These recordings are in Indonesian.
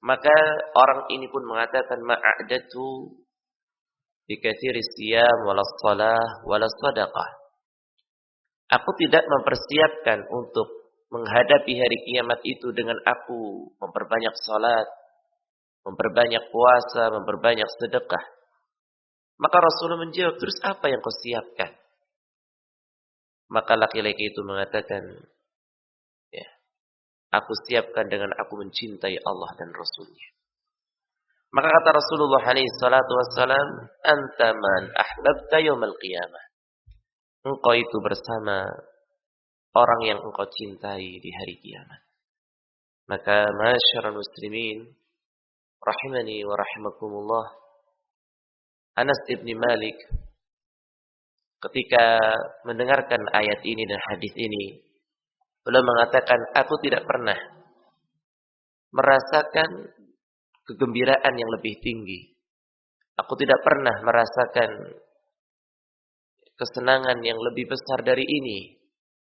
Maka orang ini pun mengatakan ma'adatu bi katsiris siyam walas shalah walas shadaqah. Aku tidak mempersiapkan untuk menghadapi hari kiamat itu dengan aku memperbanyak salat, memperbanyak puasa, memperbanyak sedekah. Maka Rasulullah menjawab, terus apa yang kau siapkan? Maka laki-laki itu mengatakan, ya, aku siapkan dengan aku mencintai Allah dan Rasulnya. Maka kata Rasulullah SAW, anta man ahbabta yawmal qiyamah. Engkau itu bersama orang yang engkau cintai di hari kiamat. Maka masyarul muslimin, rahimani wa rahimakumullah, Anas ibn Malik ketika mendengarkan ayat ini dan hadis ini, beliau mengatakan, aku tidak pernah merasakan kegembiraan yang lebih tinggi. Aku tidak pernah merasakan kesenangan yang lebih besar dari ini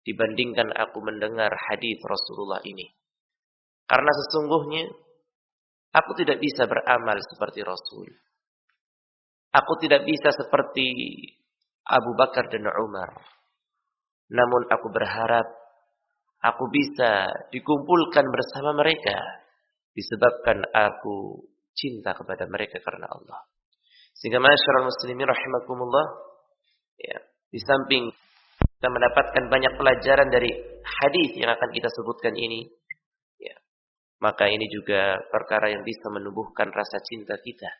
dibandingkan aku mendengar hadis Rasulullah ini. Karena sesungguhnya aku tidak bisa beramal seperti Rasul. Aku tidak bisa seperti Abu Bakar dan Umar. Namun aku berharap aku bisa dikumpulkan bersama mereka disebabkan aku cinta kepada mereka karena Allah. Sehingga masyarul muslimin rahimakumullah, ya, di samping kita mendapatkan banyak pelajaran dari hadis yang akan kita sebutkan ini, ya, maka ini juga perkara yang bisa menumbuhkan rasa cinta kita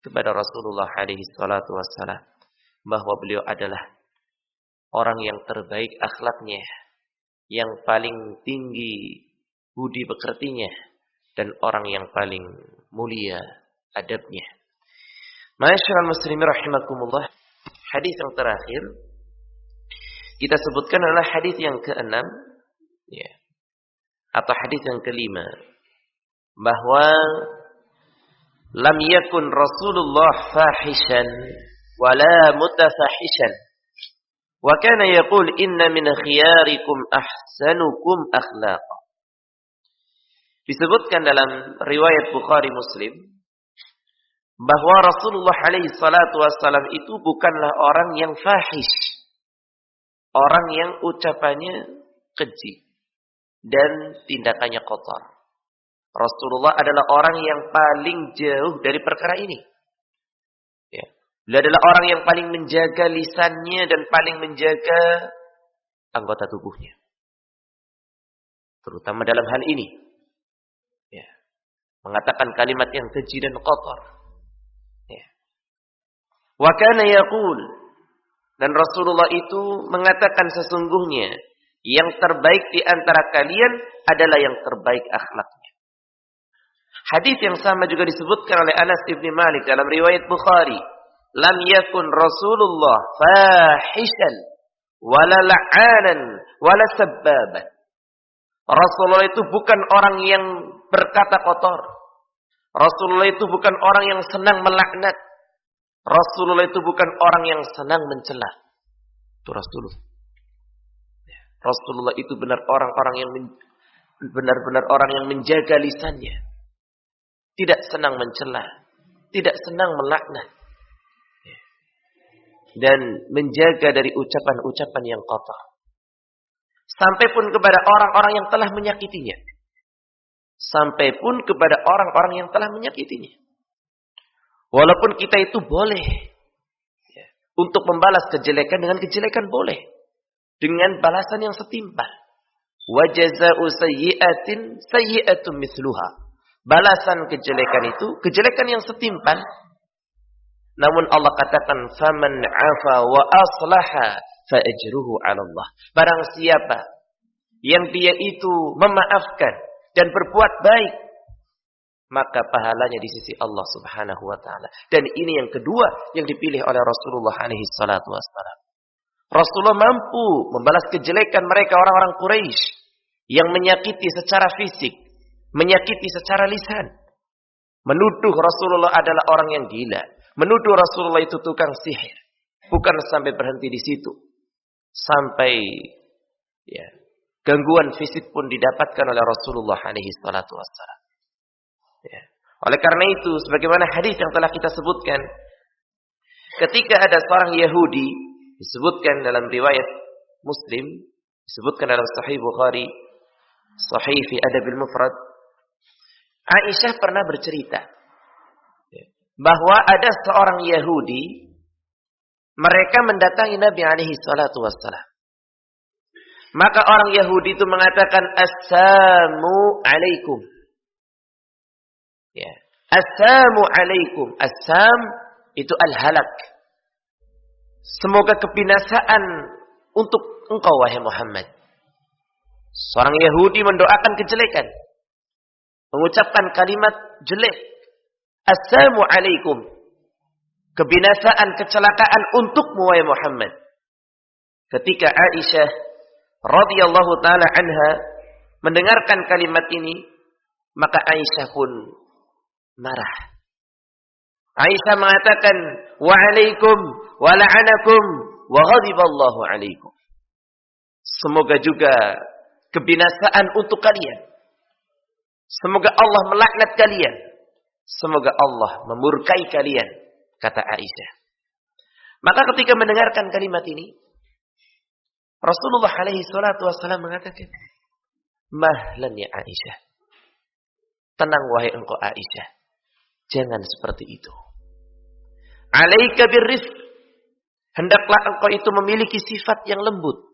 kepada Rasulullah alaihi salatu wassalam, bahwa beliau adalah orang yang terbaik akhlaknya, yang paling tinggi budi pekertinya, dan orang yang paling mulia adabnya. Ma'asyiral muslimin rahimakumullah, hadis yang terakhir kita sebutkan adalah hadis yang ke-6, ya, atau hadis yang ke-5, bahwa lam yakun Rasulullah fahishan wala mutafahishan wa kana yaqul inna min khiyarikum ahsanukum akhlaqa. Disebutkan dalam riwayat Bukhari Muslim bahwa Rasulullah alaihi salatu wassalam itu bukanlah orang yang fahish, orang yang ucapannya keji dan tindakannya kotor. Rasulullah adalah orang yang paling jauh dari perkara ini. Ya. Beliau adalah orang yang paling menjaga lisannya dan paling menjaga anggota tubuhnya, terutama dalam hal ini. Ya. Mengatakan kalimat yang keji dan kotor. Ya. Wa kana yaqul, dan Rasulullah itu mengatakan sesungguhnya yang terbaik di antara kalian adalah yang terbaik akhlaknya. Hadis yang sama juga disebutkan oleh Anas ibn Malik dalam riwayat Bukhari. Lam yakun Rasulullah fahishan wala la'anan wala sabbaban. Rasulullah itu bukan orang yang berkata kotor. Rasulullah itu bukan orang yang senang melaknat. Rasulullah itu bukan orang yang senang mencela. Itu Rasulullah. Rasulullah itu benar-benar orang yang menjaga lisannya. Tidak senang mencela, tidak senang melaknat, dan menjaga dari ucapan-ucapan yang kotor. Sampai pun kepada orang-orang yang telah menyakitinya. Sampai pun kepada orang-orang yang telah menyakitinya. Walaupun kita itu boleh untuk membalas kejelekan dengan kejelekan, boleh. Dengan balasan yang setimpal. Wa jazaa'u sayyi'atin sayyi'atun mithluha. Balasan kejelekan itu kejelekan yang setimpal. Namun Allah katakan faman 'afa wa aslaha fa ajruhu 'ala Allah. Barang siapa yang dia itu memaafkan dan berbuat baik, maka pahalanya di sisi Allah Subhanahu wa taala. Dan ini yang kedua yang dipilih oleh Rasulullah alaihi salatu wassalam. Rasulullah mampu membalas kejelekan mereka orang-orang Quraisy yang menyakiti secara fisik, menyakiti secara lisan. Menuduh Rasulullah adalah orang yang gila. Menuduh Rasulullah itu tukang sihir. Bukan sampai berhenti di situ. Sampai gangguan fisik pun didapatkan oleh Rasulullah alaihi salatu wassalam. Ya. Oleh karena itu, sebagaimana hadis yang telah kita sebutkan, ketika ada seorang Yahudi, disebutkan dalam riwayat Muslim, disebutkan dalam Sahih Bukhari, Sahih fi Adabil Mufrad, Aisyah pernah bercerita bahwa ada seorang Yahudi, mereka mendatangi Nabi alaihi salatu wassalam. Maka orang Yahudi itu mengatakan, Assalamu alaikum. Ya. Assalamu alaikum. Assam itu al-halak. Semoga kebinasaan untuk engkau, wahai Muhammad. Seorang Yahudi mendoakan kejelekan, mengucapkan kalimat jelek. Assalamu alaikum. Kebinasaan, kecelakaan untukmu, wahai Muhammad. Ketika Aisyah radhiyallahu taala anha mendengarkan kalimat ini, maka Aisyah pun marah. Aisyah mengatakan, wa alaikum wa la'anakum wa ghadiballahu alaikum. Semoga juga kebinasaan untuk kalian. Semoga Allah melaknat kalian. Semoga Allah memurkai kalian, kata Aisyah. Maka ketika mendengarkan kalimat ini, Rasulullah alaihi salatu wassalam mengatakan, mahlan ya Aisyah. Tenang wahai engkau Aisyah. Jangan seperti itu. Alaika birrifq. Hendaklah engkau itu memiliki sifat yang lembut.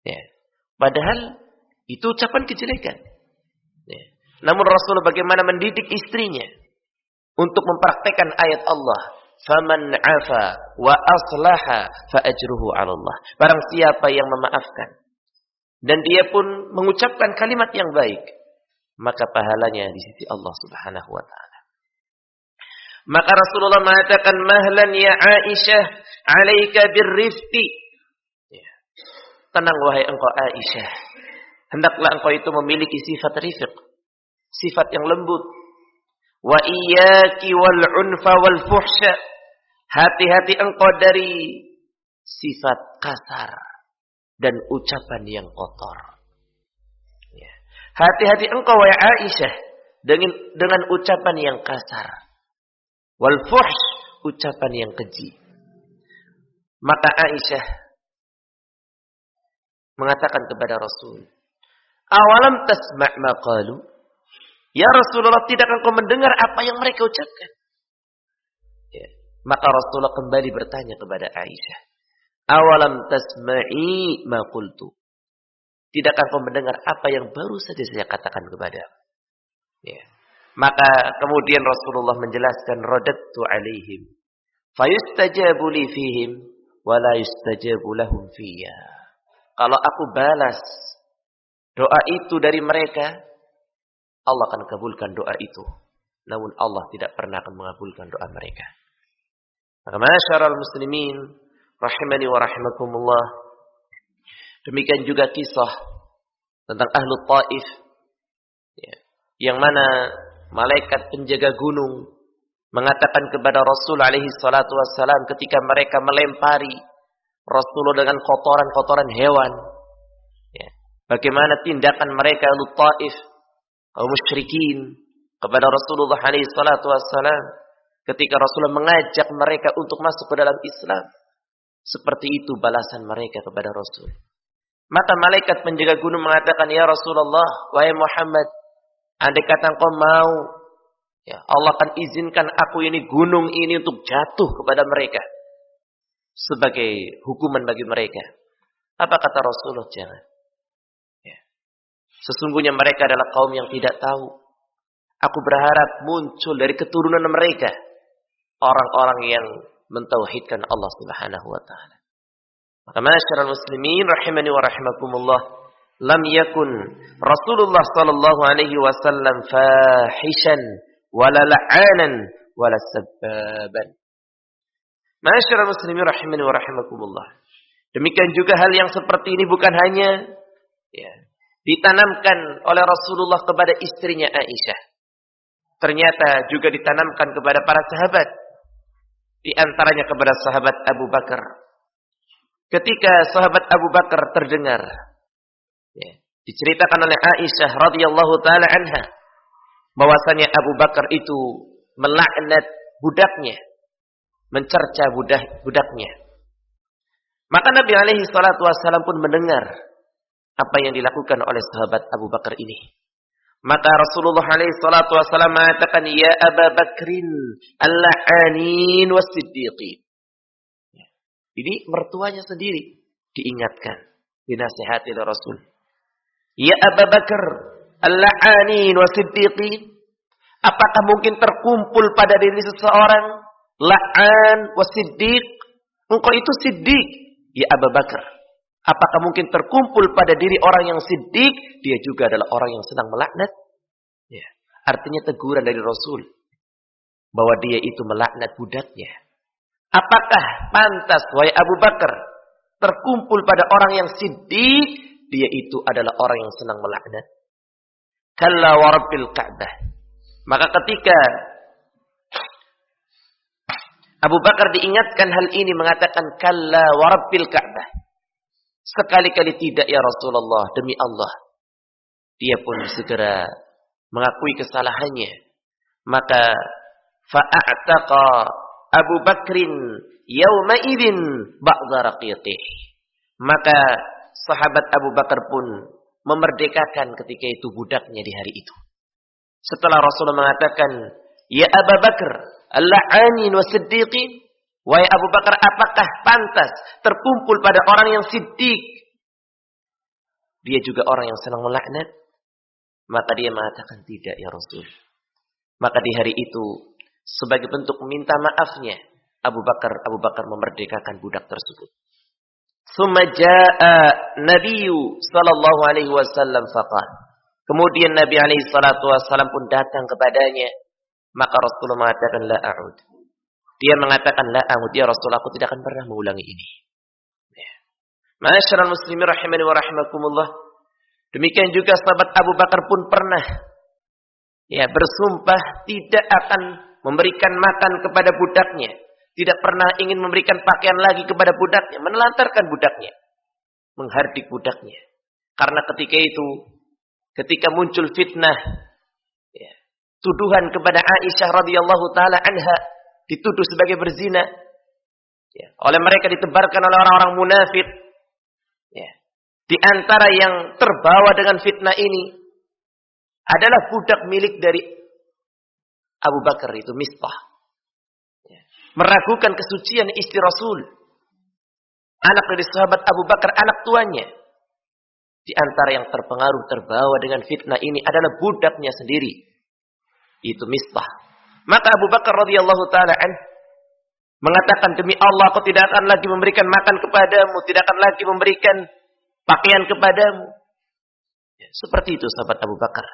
Ya. Padahal itu ucapan kejelekan. Ya. Namun Rasulullah bagaimana mendidik istrinya untuk mempraktekkan ayat Allah. Faman afa wa aslaha fa ajruhu 'ala Allah. Barang siapa yang memaafkan dan dia pun mengucapkan kalimat yang baik, maka pahalanya di sisi Allah Subhanahu wa taala. Maka Rasulullah mengatakan, mahlan ya Aisyah, 'alaika birrifqi. Ya. Tenang wahai engkau Aisyah. Hendaklah engkau itu memiliki sifat rifq, sifat yang lembut. Wa iyyaki wal 'unfa wal fuhsya. Hati-hati engkau dari sifat kasar dan ucapan yang kotor. Ya. Hati-hati engkau wahai Aisyah dengan ucapan yang kasar. Wal fuhsh, ucapan yang keji. Maka Aisyah mengatakan kepada Rasul, awalam tasma' ma qalu? Ya Rasulullah, tidak engkau mendengar apa yang mereka ucapkan? Ya. Maka Rasulullah kembali bertanya kepada Aisyah, awalam tasma'i ma qultu? Tidakkah engkau mendengar apa yang baru saja saya katakan kepadamu? Ya. Maka kemudian Rasulullah menjelaskan, radattu alaihim fayustajabu li fihim wa la yustajabu lahum fiyya. Kalau aku balas doa itu dari mereka, Allah akan kabulkan doa itu. Namun Allah tidak pernah akan mengabulkan doa mereka. Maka masyarul muslimin rahimani wa rahimakumullah, demikian juga kisah tentang Ahlu Taif, ya, yang mana malaikat penjaga gunung mengatakan kepada Rasul alaihi salatu wassalam ketika mereka melempari Rasulullah dengan kotoran-kotoran hewan, ya, bagaimana tindakan mereka Ahlu Taif, kaum musyrikin, kepada Rasulullah alaihi salatu wassalam ketika Rasulullah mengajak mereka untuk masuk ke dalam Islam. Seperti itu balasan mereka kepada Rasul. Maka malaikat penjaga gunung mengatakan, ya Rasulullah, wahai Muhammad, andai kata engkau mau, ya, Allah akan izinkan aku ini, gunung ini untuk jatuh kepada mereka sebagai hukuman bagi mereka. Apa kata Rasulullah? Jangan. Ya. Sesungguhnya mereka adalah kaum yang tidak tahu. Aku berharap muncul dari keturunan mereka orang-orang yang mentauhidkan Allah Subhanahu wa taala. Maka masyarul muslimin rahimani wa rahimakumullah, lam yakun Rasulullah sallallahu alaihi wasallam fahishan wala la'anan wala sabbaban. Masyarul muslimin rahimani wa rahimakumullah. Demikian juga hal yang seperti ini bukan hanya, ya, ditanamkan oleh Rasulullah kepada istrinya Aisyah. Ternyata juga ditanamkan kepada para sahabat. Di antaranya kepada sahabat Abu Bakar. Ketika sahabat Abu Bakar terdengar, ya, diceritakan oleh Aisyah radhiyallahu taala anha, bahwasanya Abu Bakar itu melaknat budaknya, mencerca budaknya. Maka Nabi alaihi salatu wasallam pun mendengar apa yang dilakukan oleh sahabat Abu Bakar ini. Maka Rasulullah alaihi salatu wasallam mengatakan, "Ya Abu Bakrin, al-la'anin was-siddiqin." Ini mertuanya sendiri diingatkan, dinasihati oleh Rasul. "Ya Abu Bakar, al-la'anin was-siddiqin." Apakah mungkin terkumpul pada diri seseorang la'an was-siddiq? Engkau itu siddiq, ya Abu Bakar. Apakah mungkin terkumpul pada diri orang yang siddiq, dia juga adalah orang yang sedang melaknat? Ya. Artinya teguran dari Rasul bahwa dia itu melaknat budaknya. Apakah pantas, wahai Abu Bakar, terkumpul pada orang yang siddiq, dia itu adalah orang yang senang melaknat? Kalla wa rabbil Ka'bah. Maka ketika Abu Bakar diingatkan hal ini, mengatakan, kalla wa rabbil Ka'bah. Sekali-kali tidak ya Rasulullah, demi Allah. Dia pun segera mengakui kesalahannya. Maka fa'a'taqa Abu Bakrin yawma idzin ba'dha raqiqih. Maka sahabat Abu Bakar pun memerdekakan ketika itu budaknya di hari itu. Setelah Rasulullah mengatakan, ya Abu Bakar, al-la'anin wa siddiqin. Wahai Abu Bakar, apakah pantas terkumpul pada orang yang siddiq? Dia juga orang yang senang melaknat. Maka dia mengatakan, tidak ya Rasul. Maka di hari itu, sebagai bentuk meminta maafnya, Abu Bakar memerdekakan budak tersebut. Summa jaa Nabiyyu sallallahu alaihi wasallam faqala. Kemudian Nabi alaihi salatu wasallam pun datang kepadanya. Maka Rasulullah mengatakan, la a'ud. Dia mengatakan, la a'ud, ya Rasul, aku tidak akan pernah mengulangi ini. Ma'asyiral muslimin rahimani wa rahimakumullah. Demikian juga sahabat Abu Bakar pun pernah bersumpah tidak akan memberikan makan kepada budaknya. Tidak pernah ingin memberikan pakaian lagi kepada budaknya. Menelantarkan budaknya. Menghardik budaknya. Karena ketika itu, ketika muncul fitnah, tuduhan kepada Aisyah radhiyallahu taala anha, dituduh sebagai berzina, oleh mereka ditebarkan oleh orang-orang munafik. Di antara yang terbawa dengan fitnah ini adalah budak milik dari Abu Bakar, itu Mistah. Meragukan kesucian istri Rasul. Anak dari sahabat Abu Bakar, anak tuanya. Di antara yang terpengaruh, terbawa dengan fitnah ini adalah budaknya sendiri. Itu Mistah. Maka Abu Bakar radhiyallahu taala mengatakan, demi Allah, aku tidak akan lagi memberikan makan kepadamu, tidak akan lagi memberikan pakaian kepadamu. Seperti itu sahabat Abu Bakar.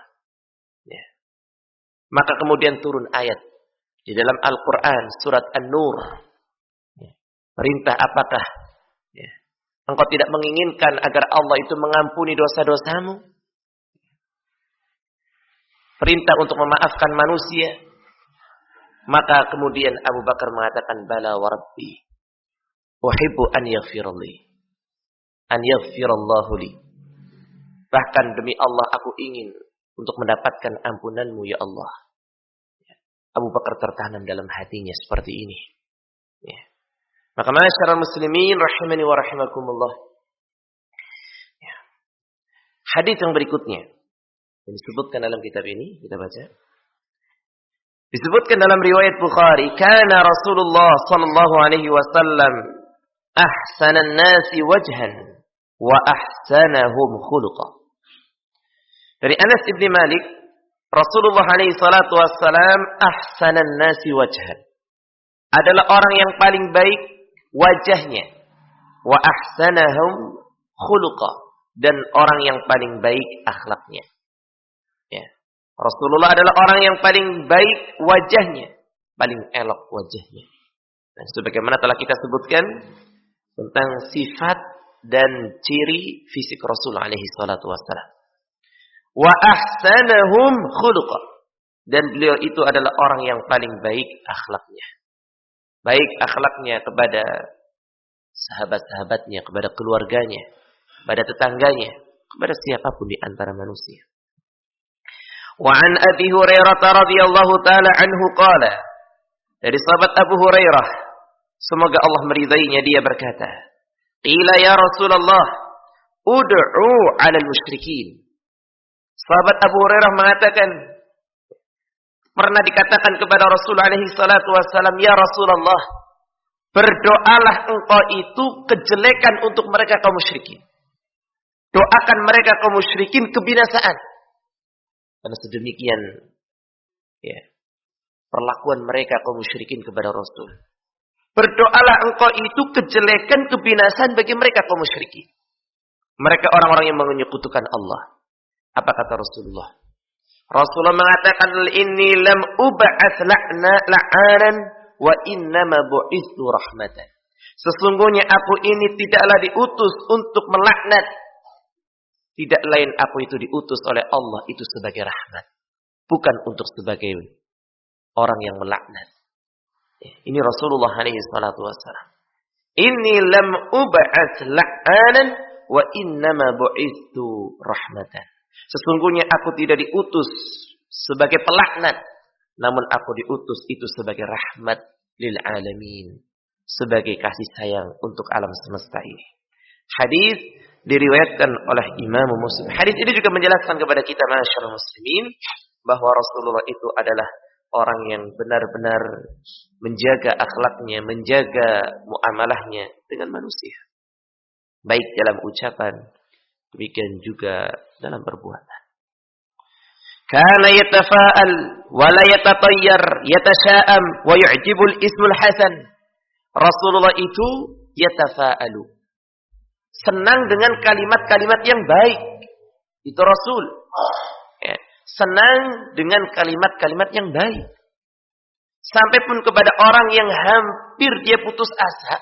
Maka kemudian turun ayat di dalam Al-Quran, surat An-Nur. Perintah apakah? Engkau tidak menginginkan agar Allah itu mengampuni dosa-dosamu? Perintah untuk memaafkan manusia. Maka kemudian Abu Bakar mengatakan, bala wa rabbi, uhibbu an yaghfiralli, an yaghfirallahu li. Bahkan demi Allah aku ingin untuk mendapatkan ampunanmu ya Allah. Abu Bakar tertanam dalam hatinya seperti ini. Maka ma'asyiral muslimin rahimani wa rahimakumullah. Hadis yang berikutnya yang disebutkan dalam kitab ini, kita baca. Disebutkan dalam riwayat Bukhari, kana Rasulullah sallallahu alaihi wasallam ahsanan nasi wajhan wa ahsanahum khuluqa. Dari Anas bin Malik, Rasulullah alaihi salatu wassalam ahsanan nasi wajhan. Adalah orang yang paling baik wajahnya. Wa ahsanahum khuluqa. Dan orang yang paling baik akhlaknya. Rasulullah adalah orang yang paling baik wajahnya. Paling elok wajahnya. Dan sebagaimana telah kita sebutkan tentang sifat dan ciri fisik Rasulullah alaihi salatu wassalam. Wa ahsanahum khuluqa. Dan beliau itu adalah orang yang paling baik akhlaknya. Baik akhlaknya kepada sahabat-sahabatnya, kepada keluarganya, kepada tetangganya, kepada siapapun di antara manusia. Wa an Abi Hurairah radhiyallahu taala anhu qala. Dari sahabat Abu Hurairah, semoga Allah meridainya, dia berkata, qila ya Rasulullah, ud'u 'alal musyrikin. Sahabat Abu Hurairah mengatakan, pernah dikatakan kepada Rasulullah alaihi salatu wassalam, ya Rasulullah, berdoalah engkau itu kejelekan untuk mereka kaum musyrikin. Doakan mereka kaum musyrikin kebinasaan. Karena sedemikian ya, perlakuan mereka kaum musyrikin kepada Rasul. Berdoalah engkau itu kejelekan kebinasaan bagi mereka kaum musyrikin. Mereka orang-orang yang menyekutukan Allah. Apa kata Rasulullah? Rasulullah mengatakan, inni lam ub'ats la'anan wa innama bu'itsu rahmatan. Sesungguhnya aku ini tidaklah diutus untuk melaknat. Tidak lain aku itu diutus oleh Allah itu sebagai rahmat. Bukan untuk sebagai orang yang melaknat. Ini Rasulullah alaihi salatu wassalam. Inni lam ub'ats la'anan wa innama bu'itsu rahmatan. Sesungguhnya aku tidak diutus sebagai pelaknat, namun aku diutus itu sebagai rahmat lil alamin, sebagai kasih sayang untuk alam semesta ini. Hadis diriwayatkan oleh Imam Muslim. Hadis ini juga menjelaskan kepada kita masyarakat muslimin bahwa Rasulullah itu adalah orang yang benar-benar menjaga akhlaknya, menjaga muamalahnya dengan manusia. Baik dalam ucapan, demikian juga dalam perbuatan. Kana yatafa'al wa la yatatayyar, yatasha'am wa yu'jibul ismul hasan. Rasulullah itu yatafa'alu, senang dengan kalimat-kalimat yang baik. Itu Rasul. Ya, senang dengan kalimat-kalimat yang baik. Sampai pun kepada orang yang hampir dia putus asa,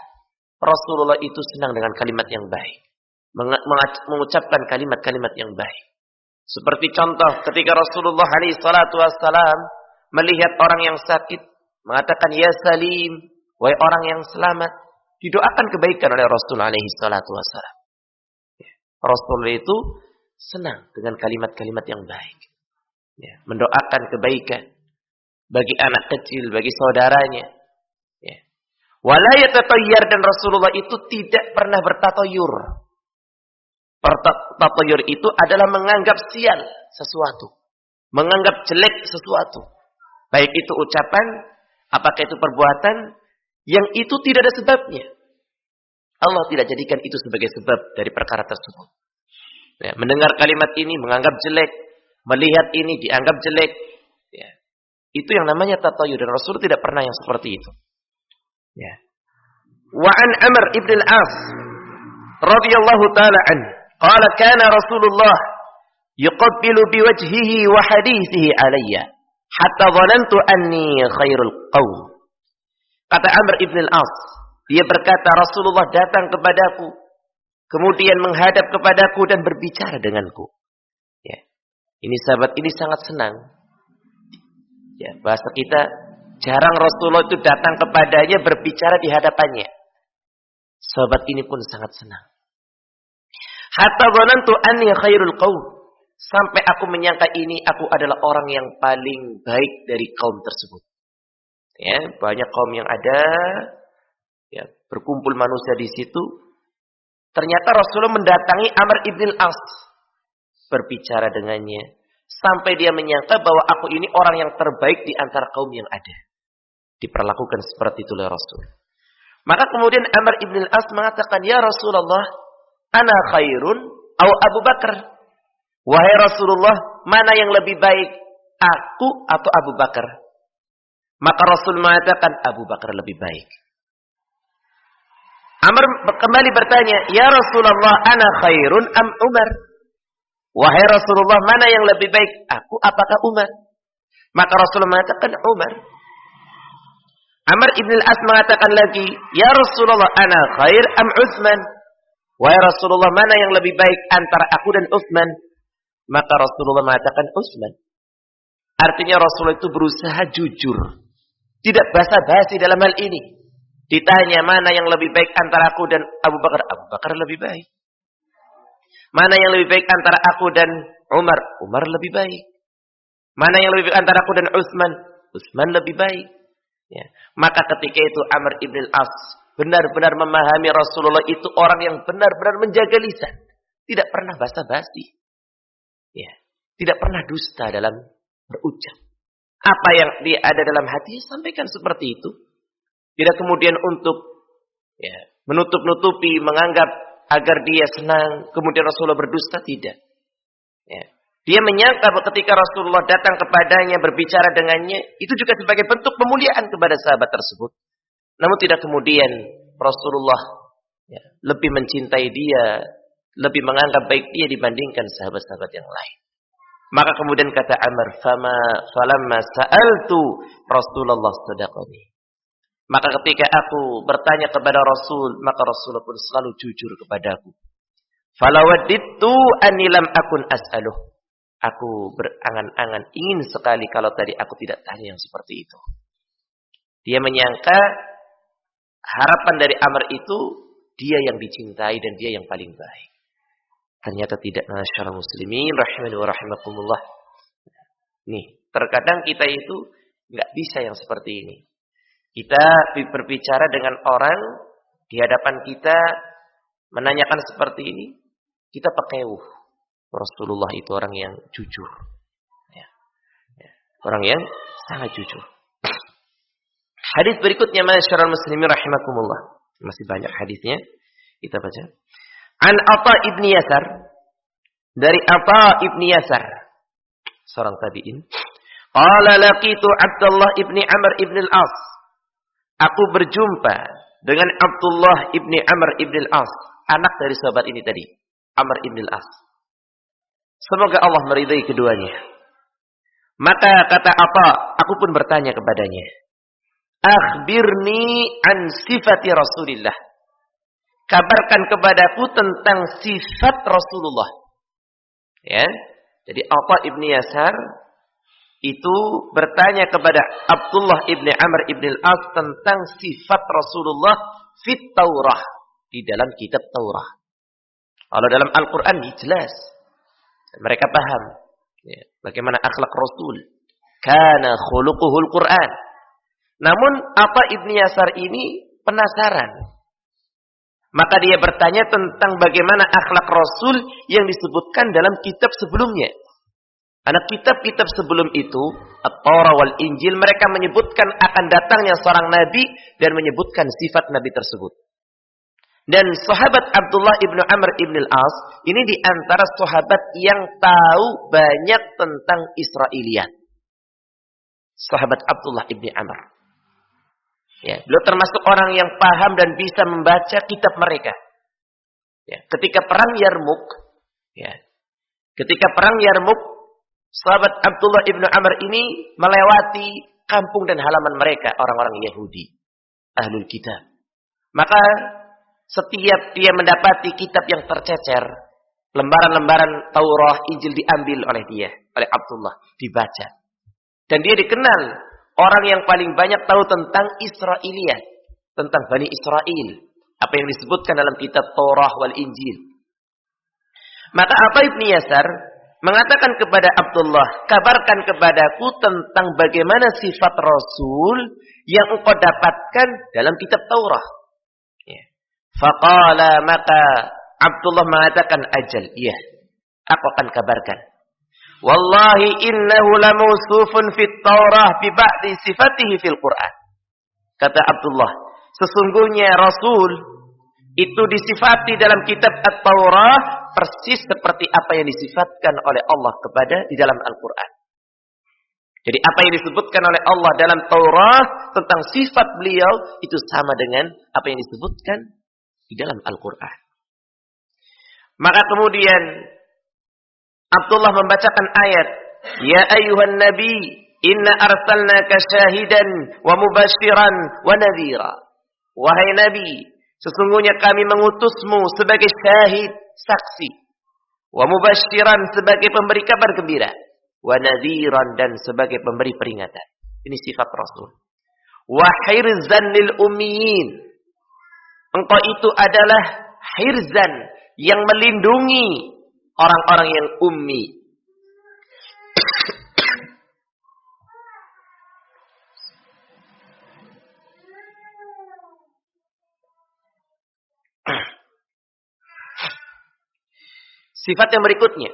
Rasulullah itu senang dengan kalimat yang baik. Mengucapkan kalimat-kalimat yang baik. Seperti contoh ketika Rasulullah alaihi salatu wassalam melihat orang yang sakit, mengatakan ya salim, wahai orang yang selamat, didoakan kebaikan oleh Rasulullah alaihi salatu wassalam. Rasulullah itu senang dengan kalimat-kalimat yang baik. Ya, mendoakan kebaikan bagi anak kecil, bagi saudaranya. Ya. Wala yatatayyar, dan Rasulullah itu tidak pernah bertatayur. Tatayur itu adalah menganggap sial sesuatu, menganggap jelek sesuatu. Baik itu ucapan, apakah itu perbuatan, yang itu tidak ada sebabnya. Allah tidak jadikan itu sebagai sebab dari perkara tersebut. Ya, mendengar kalimat ini menganggap jelek, melihat ini dianggap jelek. Ya, itu yang namanya tatayur, dan Rasul tidak pernah yang seperti itu. Ya. Wa an Amr ibn al-As radhiyallahu taala anhu qala kana Rasulullah yuqabbilu biwajhihi wa hadithihi alayya hatta dhanantu anni khairul qaum. Kata Amr ibn al-As, dia berkata, Rasulullah datang kepadaku, kemudian menghadap kepadaku dan berbicara denganku. Ya. Ini sahabat ini sangat senang. Ya, bahasa kita, jarang Rasulullah itu datang kepadanya berbicara di hadapannya. Sahabat ini pun sangat senang. Hatta dhanantu anni khairul qaum. Sampai aku menyangka ini aku adalah orang yang paling baik dari kaum tersebut. Ya, banyak kaum yang ada, ya, berkumpul manusia di situ. Ternyata Rasulullah mendatangi Amr ibn al-As, berbicara dengannya, sampai dia menyangka bahwa aku ini orang yang terbaik di antara kaum yang ada. Diperlakukan seperti itu oleh Rasul. Maka kemudian Amr ibn al-As mengatakan, ya Rasulullah, ana khairun atau Abu Bakar. Wahai Rasulullah, mana yang lebih baik, aku atau Abu Bakar? Maka Rasul mengatakan Abu Bakar lebih baik. Amr kembali bertanya, ya Rasulullah, ana khairun am Umar? Wahai Rasulullah, mana yang lebih baik, aku apakah Umar? Maka Rasul mengatakan Umar. Amr ibn al-As mengatakan lagi, ya Rasulullah, ana khair am Utsman? Wahai Rasulullah, mana yang lebih baik antara aku dan Utsman? Maka Rasulullah mengatakan Utsman. Artinya Rasulullah itu berusaha jujur, tidak basa-basi dalam hal ini. Ditanya mana yang lebih baik antara aku dan Abu Bakar, Abu Bakar lebih baik. Mana yang lebih baik antara aku dan Umar, Umar lebih baik. Mana yang lebih baik antara aku dan Utsman? Utsman lebih baik. Ya. Maka ketika itu Amr ibn al-As benar-benar memahami Rasulullah itu orang yang benar-benar menjaga lisan. Tidak pernah basa-basi. Ya. Tidak pernah dusta dalam berucap. Apa yang dia ada dalam hati, sampaikan seperti itu. Tidak kemudian untuk menutup-nutupi, menganggap agar dia senang, kemudian Rasulullah berdusta, tidak. Ya. Dia menyangka bahwa ketika Rasulullah datang kepadanya, berbicara dengannya, itu juga sebagai bentuk pemuliaan kepada sahabat tersebut. Namun tidak kemudian Rasulullah lebih mencintai dia, lebih menganggap baik dia dibandingkan sahabat-sahabat yang lain. Maka kemudian kata Amr, falamma sa'altu Rasulullah sadaqani. Maka ketika aku bertanya kepada Rasul, maka Rasulullah pun selalu jujur kepadaku. Falawaddittu anni lam akun as'aluh. Aku berangan-angan ingin sekali kalau tadi aku tidak tanya yang seperti itu. Dia menyangka harapan dari Amr itu dia yang dicintai dan dia yang paling baik. Ternyata tidak. Masyaallah muslimin rahimani wa rahimakumullah. Nih, terkadang kita itu enggak bisa yang seperti ini. Kita berbicara dengan orang di hadapan kita menanyakan seperti ini, kita pakai Rasulullah itu orang yang jujur. Orang yang sangat jujur. Hadis berikutnya masyarul muslimin rahimakumullah. Masih banyak hadisnya. Kita baca. An Atha ibn Yasar. Dari Atha ibn Yasar. Seorang tabi'in. Qala laqitu Abdullah ibn Amr ibn al-As. Aku berjumpa dengan Abdullah ibn Amr ibn al-As. Anak dari sahabat ini tadi. Amr ibn al-As. Semoga Allah meridai keduanya. Maka kata Atha, aku pun bertanya kepadanya. Akhbirni an sifati Rasulillah. Kabarkan kepadaku tentang sifat Rasulullah. Ya. Jadi Atha ibn Yasar itu bertanya kepada Abdullah ibn Amr ibn al-As tentang sifat Rasulullah fit Taurah. Di dalam kitab Taurah. Kalau dalam Al-Quran jelas. Mereka paham. Ya, bagaimana akhlak Rasul. Kana khuluquhul Quran. Namun Atha ibn Yasar ini penasaran. Maka dia bertanya tentang bagaimana akhlak Rasul yang disebutkan dalam kitab sebelumnya. Karena kitab-kitab sebelum itu, At-Taurah wal Injil, mereka menyebutkan akan datangnya seorang nabi dan menyebutkan sifat nabi tersebut. Dan sahabat Abdullah ibn Amr ibn al-As ini di antara sahabat yang tahu banyak tentang Israiliyat. Sahabat Abdullah ibn Amr. Ya, beliau termasuk orang yang paham dan bisa membaca kitab mereka. Ya, ketika perang Yarmuk, sahabat Abdullah ibn Amr ini melewati kampung dan halaman mereka, orang-orang Yahudi, ahlul kitab. Maka setiap dia mendapati kitab yang tercecer, lembaran-lembaran Taurah, Injil diambil oleh dia, oleh Abdullah, dibaca. Dan dia dikenal orang yang paling banyak tahu tentang Israiliyat, tentang Bani Israel, apa yang disebutkan dalam kitab Taurah wal Injil. Maka Atha ibn Yasar mengatakan kepada Abdullah, kabarkan kepadaku tentang bagaimana sifat Rasul yang engkau dapatkan dalam kitab Taurah. Faqala, maka Abdullah mengatakan, ajal, iya, aku akan kabarkan. Wallahi innahu lamawsufun fit Taurah bi ba'di sifatihi fil Quran. Kata Abdullah, sesungguhnya Rasul itu disifati dalam kitab At-Taurah persis seperti apa yang disifatkan oleh Allah kepada di dalam Al-Quran. Jadi apa yang disebutkan oleh Allah dalam Taurah tentang sifat beliau itu sama dengan apa yang disebutkan di dalam Al-Quran. Maka kemudian Abdullah membacakan ayat, Ya ayyuhan nabi, inna arsalnaka syahidan wa mubashiran wa nadhira. Wahai nabi, sesungguhnya kami mengutusmu sebagai syahid, saksi, wa mubashiran sebagai pemberi kabar gembira, wa nadhiran dan sebagai pemberi peringatan. Ini sifat Rasul. Wa hirzan lil ummiyin. Engkau itu adalah hirzan yang melindungi orang-orang yang ummi. Sifat yang berikutnya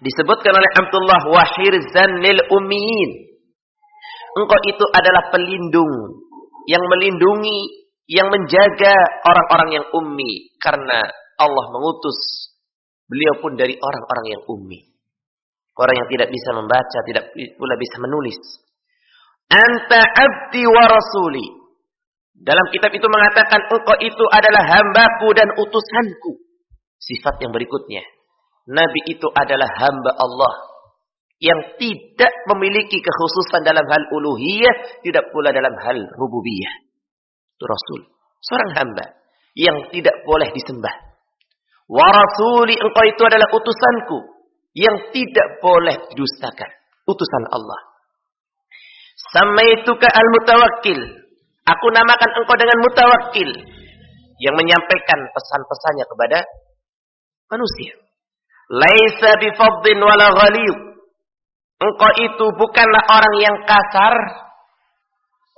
disebutkan oleh Abdullah wa hirzan lil ummiyin. Engkau itu adalah pelindung yang melindungi, yang menjaga orang-orang yang ummi, karena Allah mengutus beliau pun dari orang-orang yang ummi. Orang yang tidak bisa membaca, tidak pula bisa menulis. Anta abdi wa rasuli. Dalam kitab itu mengatakan engkau itu adalah hambaku dan utusanku. Sifat yang berikutnya, Nabi itu adalah hamba Allah yang tidak memiliki kekhususan dalam hal uluhiyah, tidak pula dalam hal rububiyah. Itu Rasul, seorang hamba yang tidak boleh disembah. Wa rasuli, engkau itu adalah utusanku yang tidak boleh didustakan. Utusan Allah. Samaituka al-mutawakkil. Aku namakan engkau dengan mutawakkil, yang menyampaikan pesan-pesannya kepada manusia. Laisa bifadhin wala ghaliyub. Engkau itu bukanlah orang yang kasar.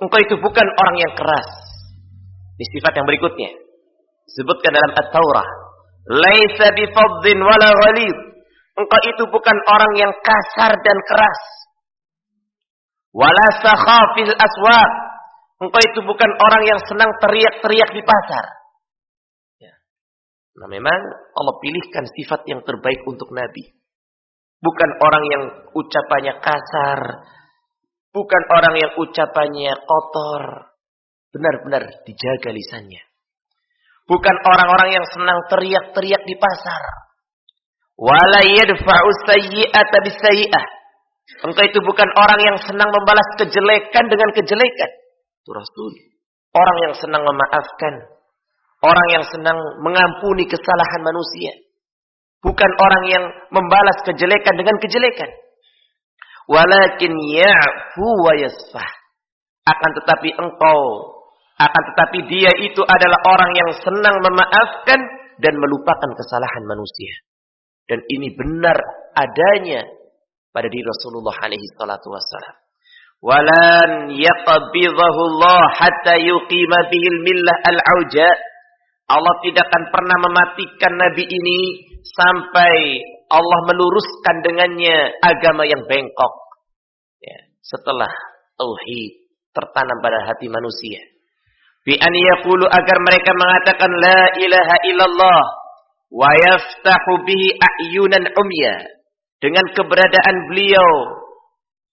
Engkau itu bukan orang yang keras. Ini sifat yang berikutnya. Disebutkan dalam At-Taurah. Laisa bifadhin wala ghaliyub. Engkau itu bukan orang yang kasar dan keras. Wala sakhafil aswaq. Engkau itu bukan orang yang senang teriak-teriak di pasar. Ya. Nah, memang Allah pilihkan sifat yang terbaik untuk Nabi. Bukan orang yang ucapannya kasar. Bukan orang yang ucapannya kotor. Benar-benar dijaga lisannya. Bukan orang-orang yang senang teriak-teriak di pasar. Wala yadfa'u sayyi'ata bisayyi'ah. Engkau itu bukan orang yang senang membalas kejelekan dengan kejelekan. Itu Rasul. Orang yang senang memaafkan. Orang yang senang mengampuni kesalahan manusia. Bukan orang yang membalas kejelekan dengan kejelekan. Walakin ya'fu wa yasfah. Akan tetapi dia itu adalah orang yang senang memaafkan dan melupakan kesalahan manusia. Dan ini benar adanya pada diri Rasulullah alaihi salatu wassalam. Walan yaqbidahu Allah hatta yuqima bihil millah al-auja. Allah tidak akan pernah mematikan Nabi ini sampai Allah meluruskan dengannya agama yang bengkok. Ya, setelah tauhid tertanam pada hati manusia. Bi an yaqulu, agar mereka mengatakan la ilaha illallah wa yaftahu bihi a'yunan umya. Dengan keberadaan beliau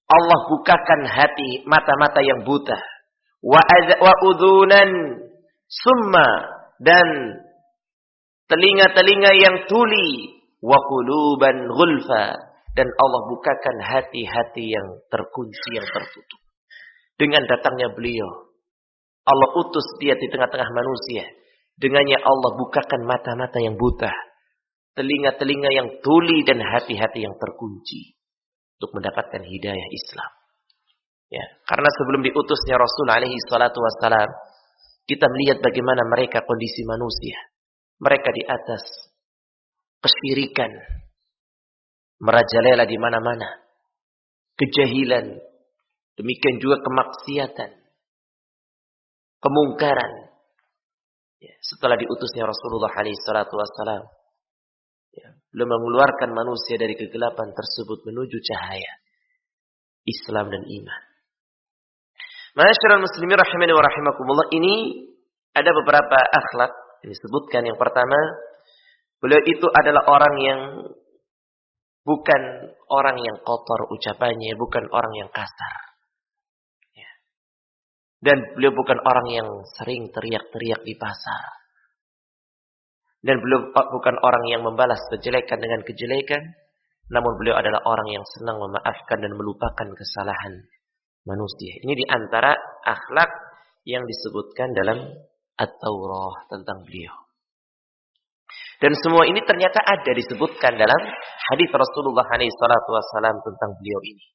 Allah bukakan hati mata-mata yang buta. Wa udhunan summa, dan telinga-telinga yang tuli. Wa quluban ghulfa, dan Allah bukakan hati-hati yang terkunci, yang tertutup. Dengan datangnya beliau, Allah utus dia di tengah-tengah manusia. Dengannya Allah bukakan mata-mata yang buta, telinga-telinga yang tuli, dan hati-hati yang terkunci untuk mendapatkan hidayah Islam. Ya, karena sebelum diutusnya Rasul alaihi salatu wassalam, kita melihat bagaimana mereka kondisi manusia. Mereka di atas kesyirikan, merajalela di mana-mana, kejahilan, demikian juga kemaksiatan, kemungkaran. Ya, setelah diutusnya Rasulullah alaihi salatu wassalam, ya, belum mengeluarkan manusia dari kegelapan tersebut menuju cahaya Islam dan iman. Ma'asyiral muslimin rahimani wa rahimakumullah, ini ada beberapa akhlak yang disebutkan. Yang pertama, beliau itu adalah orang yang bukan orang yang kotor ucapannya, bukan orang yang kasar. Ya. Dan beliau bukan orang yang sering teriak-teriak di pasar. Dan beliau bukan orang yang membalas kejelekan dengan kejelekan. Namun beliau adalah orang yang senang memaafkan dan melupakan kesalahan manusia. Ini di antara akhlak yang disebutkan dalam At-Taurah tentang beliau. Dan semua ini ternyata ada disebutkan dalam hadis Rasulullah SAW tentang beliau ini.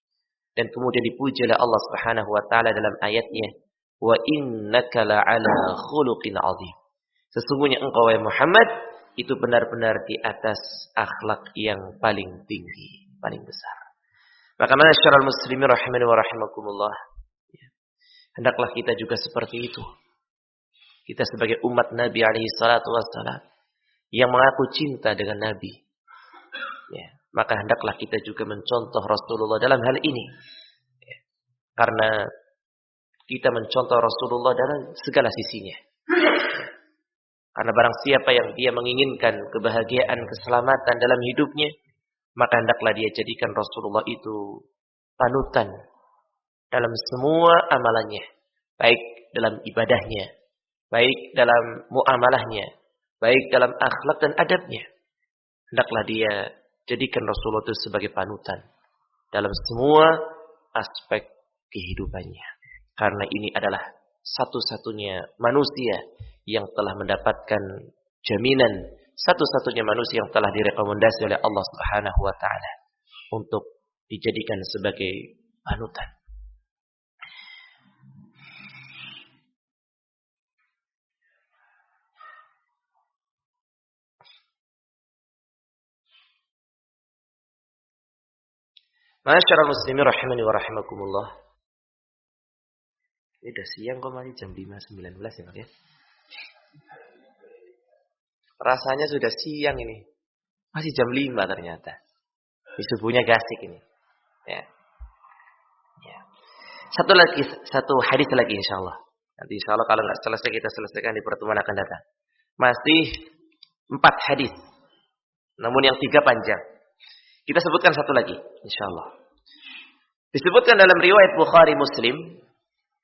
Dan kemudian dipuji oleh Allah Subhanahu wa taala dalam ayatnya, wa innaka la'ala khuluqin 'adzim. Sesungguhnya engkau wahai Muhammad itu benar-benar di atas akhlak yang paling tinggi, paling besar. Maka ma'asyiral muslimin rahimani wa rahimakumullah, hendaklah kita juga seperti itu. Kita sebagai umat Nabi alaihi salatu wassalam yang mengaku cinta dengan Nabi, Ya, maka hendaklah kita juga mencontoh Rasulullah dalam hal ini. Ya, karena kita mencontoh Rasulullah dalam segala sisinya. Karena barang siapa yang dia menginginkan kebahagiaan, keselamatan dalam hidupnya, maka hendaklah dia jadikan Rasulullah itu panutan dalam semua amalannya. Baik dalam ibadahnya, baik dalam muamalahnya, baik dalam akhlak dan adabnya. Hendaklah dia jadikan Rasulullah itu sebagai panutan dalam semua aspek kehidupannya. Karena ini adalah satu-satunya manusia yang telah mendapatkan jaminan, satu-satunya manusia yang telah direkomendasi oleh Allah Subhanahu wa taala untuk dijadikan sebagai panutan. Ma'asyiral muslimin rahimani wa rahimakumullah. Ini udah siang kok, masih jam 5.19 ya Pak ya. Rasanya sudah siang ini. Masih jam 5 ternyata. Di subuhnya gasik ini. Ya. Ya. Satu hadis lagi insyaallah. Nanti insyaallah kalau nggak selesai kita selesaikan di pertemuan akan datang. Masih 4 hadis. Namun yang 3 panjang. Kita sebutkan satu lagi insyaallah. Disebutkan dalam riwayat Bukhari Muslim,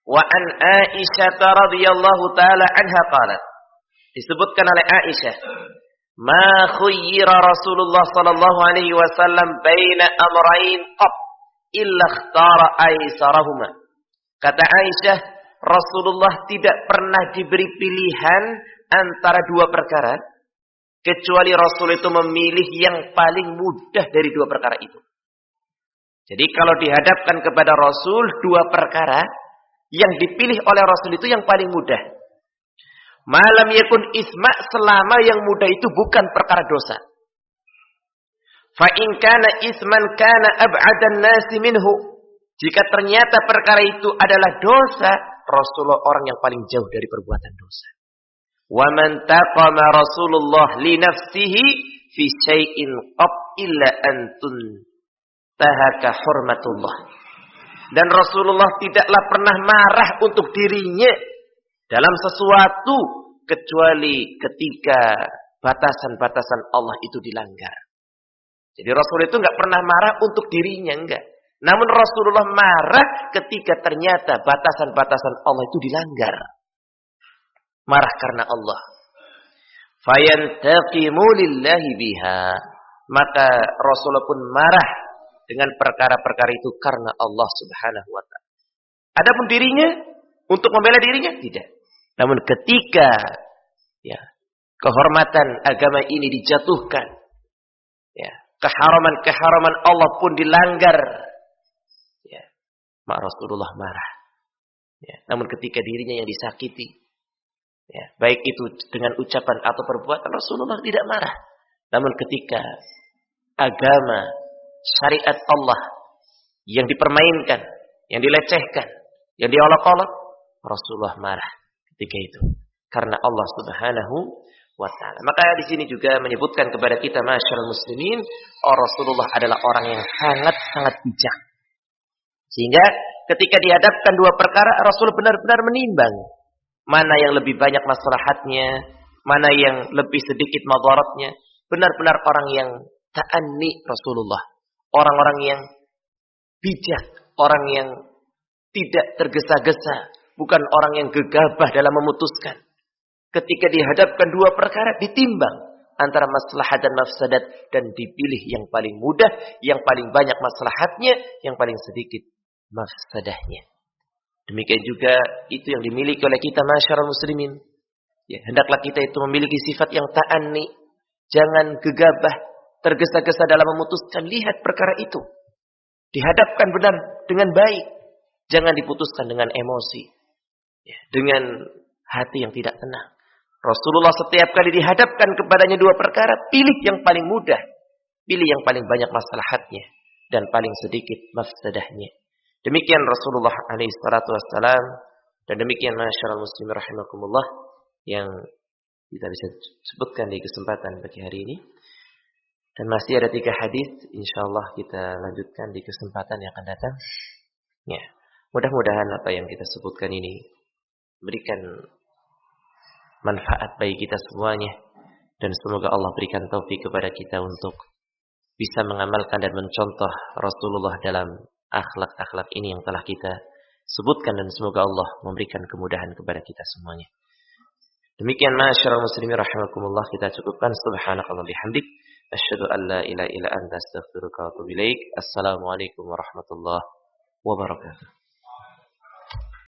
wa an Aisyah radhiyallahu taala anha qalat. Disebutkan oleh Aisyah, ma khuyyira Rasulullah sallallahu alaihi wasallam baina amrayn qat illa ikhtara aisarahuma. Kata Aisyah, Rasulullah tidak pernah diberi pilihan antara 2 perkara kecuali Rasul itu memilih yang paling mudah dari 2 perkara itu. Jadi kalau dihadapkan kepada Rasul 2 perkara, yang dipilih oleh Rasul itu yang paling mudah. Malam yakun isma, selama yang mudah itu bukan perkara dosa. Fa in kana isman kana ab'adan nasi minhu. Jika ternyata perkara itu adalah dosa, Rasulullah orang yang paling jauh dari perbuatan dosa. Wa man taqama Rasulullah li nafsihi fi syai'in qab illa antun tahaka hurmatullah. Dan Rasulullah tidaklah pernah marah untuk dirinya dalam sesuatu kecuali ketika batasan-batasan Allah itu dilanggar. Jadi Rasul itu enggak pernah marah untuk dirinya, enggak. Namun Rasulullah marah ketika ternyata batasan-batasan Allah itu dilanggar. Marah karena Allah. Fayantaqimu lillahi biha. Maka Rasulullah pun marah dengan perkara-perkara itu karena Allah Subhanahu wa taala. Adapun dirinya untuk membela dirinya tidak. Namun ketika kehormatan agama ini dijatuhkan, keharaman-keharaman Allah pun dilanggar, maka Rasulullah marah. Namun ketika dirinya yang disakiti, baik itu dengan ucapan atau perbuatan, Rasulullah tidak marah. Namun ketika agama, syariat Allah yang dipermainkan, yang dilecehkan, yang diolok-olok, Rasulullah marah ketika itu karena Allah Subhanahu wa taala. Maka di sini juga menyebutkan kepada kita masyarakat muslimin, Rasulullah adalah orang yang sangat-sangat bijak. Sehingga ketika dihadapkan 2 perkara, Rasul benar-benar menimbang mana yang lebih banyak maslahatnya, mana yang lebih sedikit madaratnya. Benar-benar orang yang ta'anni Rasulullah. Orang-orang yang bijak, orang yang tidak tergesa-gesa, bukan orang yang gegabah dalam memutuskan. Ketika dihadapkan 2 perkara, ditimbang antara maslahat dan mafsadat dan dipilih yang paling mudah, yang paling banyak maslahatnya, yang paling sedikit mafsadahnya. Demikian juga itu yang dimiliki oleh kita masyarakat muslimin. Hendaklah kita itu memiliki sifat yang ta'anni, jangan gegabah, tergesa-gesa dalam memutuskan. Lihat perkara itu dihadapkan benar dengan baik, jangan diputuskan dengan emosi, dengan hati yang tidak tenang. Rasulullah setiap kali dihadapkan kepadanya 2 perkara, pilih yang paling mudah, pilih yang paling banyak maslahatnya dan paling sedikit mafsadahnya. Demikian Rasulullah alaihi salatu wassalam, dan demikian masyarakat muslimin rahimakumullah yang kita bisa sebutkan di kesempatan pagi hari ini. Dan masih ada 3 hadis, insyaallah kita lanjutkan di kesempatan yang akan datang. Ya, mudah-mudahan apa yang kita sebutkan ini berikan manfaat bagi kita semuanya, dan semoga Allah berikan taufik kepada kita untuk bisa mengamalkan dan mencontoh Rasulullah dalam akhlak-akhlak ini yang telah kita sebutkan, dan semoga Allah memberikan kemudahan kepada kita semuanya. Demikian ma'asyiral muslimin rahimakumullah, kita cukupkan. Subhanakallah bihamdik, asyhadu an la ilaha illa anta astaghfiruka wa atubu ilaik. Assalamualaikum warahmatullahi wabarakatuh.